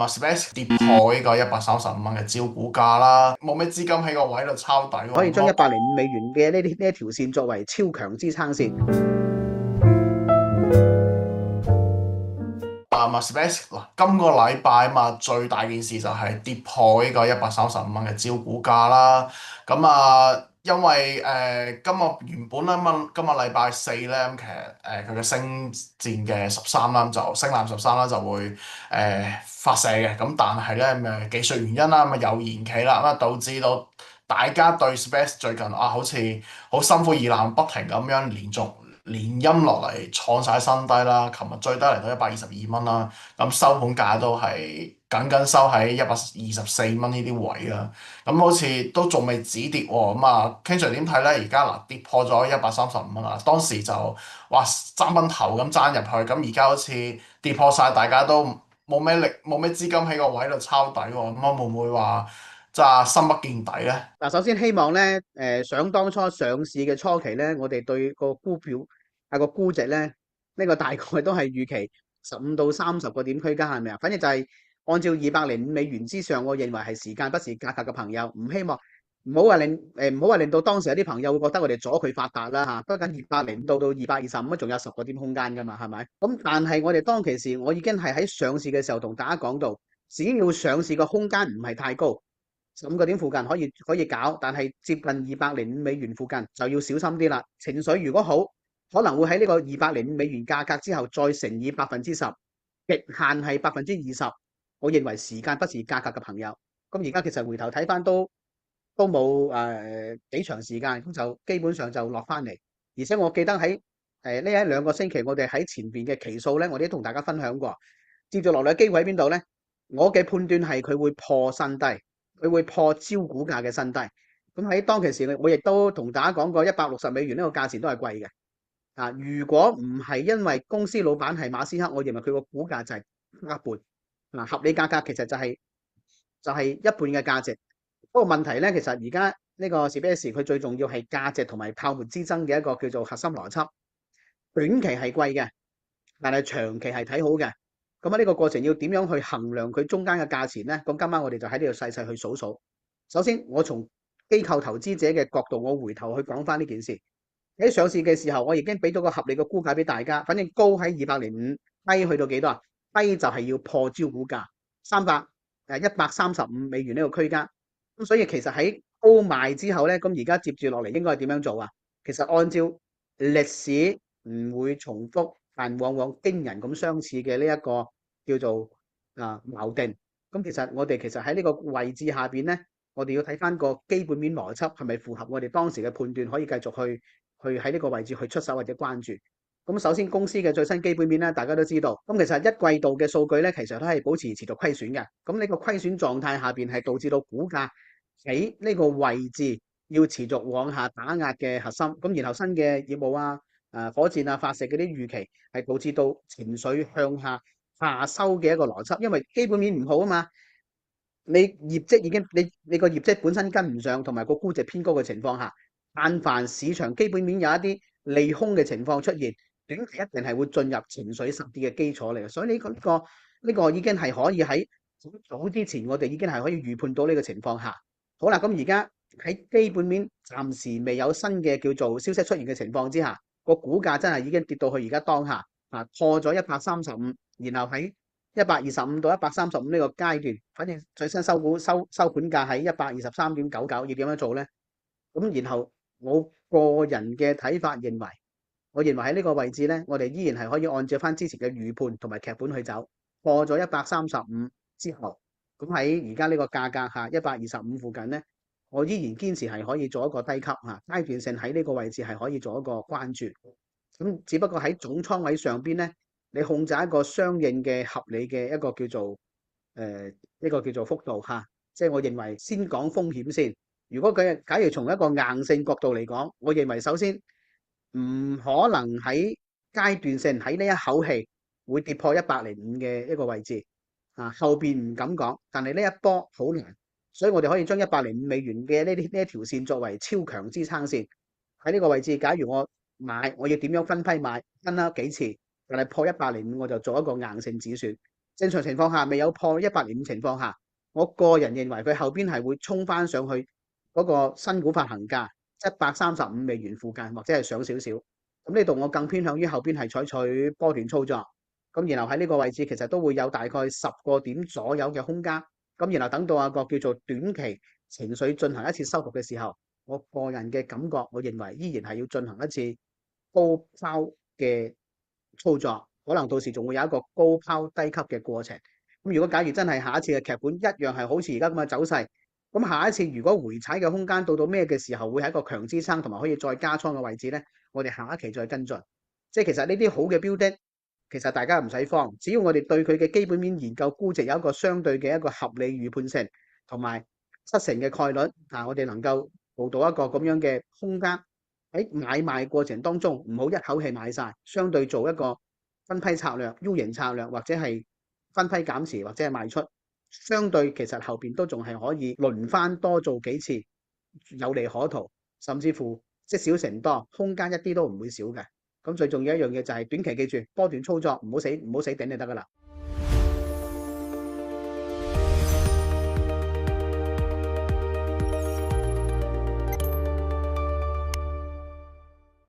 Space 跌破呢個135蚊嘅招股價啦，冇咩資金喺個位度抄底喎，可以將咁我105美元嘅呢一條線作為超強支撐線。Space 嗱，今個禮拜最大件事就係跌破呢個135蚊嘅招股價啦。咁因為今日原本咧今日禮拜四咧，其實佢嘅星戰嘅13啦，就星艦13啦就會發射嘅。咁但係咧技術原因啦，又延期啦，咁導致到大家對 Space 最近好似好心灰意冷，不停咁樣連陰落嚟創晒新低啦。琴日最低嚟到122蚊啦，咁收盤價都係僅收喺124蚊呢啲位啦。咁好似都仲未止跌喎。咁King Sir 點睇咧？而家嗱跌破咗135蚊啦，當時就哇爭崩頭咁爭入去，咁而家好似跌破晒，大家都冇咩力，冇咩資金喺個位度抄底喎。咁會唔會話即係深不見底咧？嗱，首先希望咧，想當初上市嘅初期咧，我哋對個股票個估值咧，呢個大概都係預期15到30個點區間，係咪啊？反正就係按照205美元之上，我認為係時間不是價格嘅朋友，唔希望唔好話令到當時有啲朋友會覺得我哋阻佢發達啦嚇。不緊205到225，仲有10個點空間㗎嘛，係咪？咁但係我哋當其時，我已經係喺上市嘅時候同大家講到，只要上市嘅空間唔係太高。15個點附近可以搞，但係接近205美元附近就要小心啲啦。情緒如果好，可能會喺呢個205美元價格之後再乘以10%，極限係20%。我認為時間不是價格嘅朋友，咁而家其實回頭睇翻都冇幾長時間，咁就基本上就落翻嚟。而且我記得喺呢1兩個星期，我哋喺前邊嘅期數咧，我哋都同大家分享過，接住落嚟嘅機會喺邊度咧？我嘅判斷係佢會破新低。佢會破招股價嘅新低，咁喺當其時我亦都同大家講過160美元呢個價錢都係貴嘅。如果唔係因為公司老闆係馬斯克，我認為佢個股價就係一半。合理價格其實就係一半嘅價值。不過問題咧，其實而家呢個 CBS 佢最重要係價值同埋泡沫之爭嘅一個叫做核心邏輯。短期係貴嘅，但係長期係睇好嘅。咁呢個過程要點樣去衡量佢中間嘅價錢呢？咁今晚我哋就喺呢度細細去數數。首先，我從機構投資者嘅角度，我回頭去講翻呢件事。喺上市嘅時候，我已經俾到個合理嘅估價俾大家。反正高喺205，低去到幾多啊？低就係要破招股價135美元呢個區間。咁所以其實喺高賣之後呢，咁而家接住落嚟應該係點樣做啊？其實按照歷史唔會重複，但往往驚人咁相似嘅呢一個叫做錨定。咁其實喺呢個位置下邊咧，我哋要睇翻個基本面邏輯係咪符合我哋當時嘅判斷，可以繼續去喺呢個位置去出手或者關注。咁首先公司嘅最新基本面咧，大家都知道。咁其實一季度嘅數據咧，其實都係保持持續虧損嘅。咁呢個虧損狀態下邊係導致到股價喺呢個位置要持續往下打壓嘅核心。咁然後新嘅業務火箭發射嗰啲預期係導致到情緒向下收嘅一個邏輯，因為基本面唔好啊嘛，你業績已經你個業績本身跟唔上，同埋個估值偏高嘅情況下，但凡市場基本面有一啲利空嘅情況出現，短期一定係會進入情緒實跌嘅基礎嚟嘅，所以呢個已經係可以喺早之前，我哋已經係可以預判到呢個情況下。好啦，咁而家喺基本面暫時未有新嘅叫做消息出現嘅情況之下，個股價真係已經跌到去而家當下破咗135，然後喺125到135呢個階段，反正最新收盤價喺123.99，要點樣做呢？咁然後我個人嘅睇法認為，我認為喺呢個位置呢，我哋依然係可以按照翻之前嘅預判同埋劇本去走，破咗135之後，咁喺而家呢個價格125附近呢，我依然堅持係可以做一個低級階段性喺呢個位置係可以做一個關注。咁只不過喺總倉位上邊呢，你控制一個相應嘅合理嘅一個叫做幅度即係我認為先講風險先。如果佢假如從一個硬性角度嚟講，我認為首先唔可能喺階段性喺呢一口氣會跌破105嘅一個位置後邊唔敢講，但係呢一波好難，所以我哋可以將105美元嘅呢一條線作為超強支撐線。喺呢個位置，假如我買，我要點樣分批買，分啦幾次，但係破105我就做一個硬性止損。正常情況下未有破105情況下，我個人認為佢後邊係會衝翻上去嗰個新股發行價135美元附近，或者係上少少。咁呢度我更偏向於後邊係採取波段操作。咁然後喺呢個位置其實都會有大概10個點左右嘅空間。咁然後等到個叫做短期情緒進行一次收復嘅時候，我個人嘅感覺，我認為依然係要進行一次高拋嘅操作，可能到時仲會有一個高拋低吸嘅過程。咁如果假如真係下一次嘅劇本一樣係好似而家咁嘅走勢，咁下一次如果回踩嘅空間到咩嘅時候，會係一個強支撐同埋可以再加倉嘅位置呢？我哋下一期再跟進。即係其實呢啲好嘅標的，其實大家唔使慌，只要我哋對佢嘅基本面研究估值有一個相對嘅一個合理預判性，同埋7成嘅概率，我哋能夠做到一個咁樣嘅空間。喺買賣過程當中，唔好一口氣買晒，相對做一個分批策略、U 型策略，或者係分批減持，或者係賣出。相對其實後邊都仲係可以輪番多做幾次，有利可圖，甚至乎積少成多，空間一啲都唔會少嘅。咁最重要一樣嘢就係短期記住波段操作，唔好死頂就得㗎啦。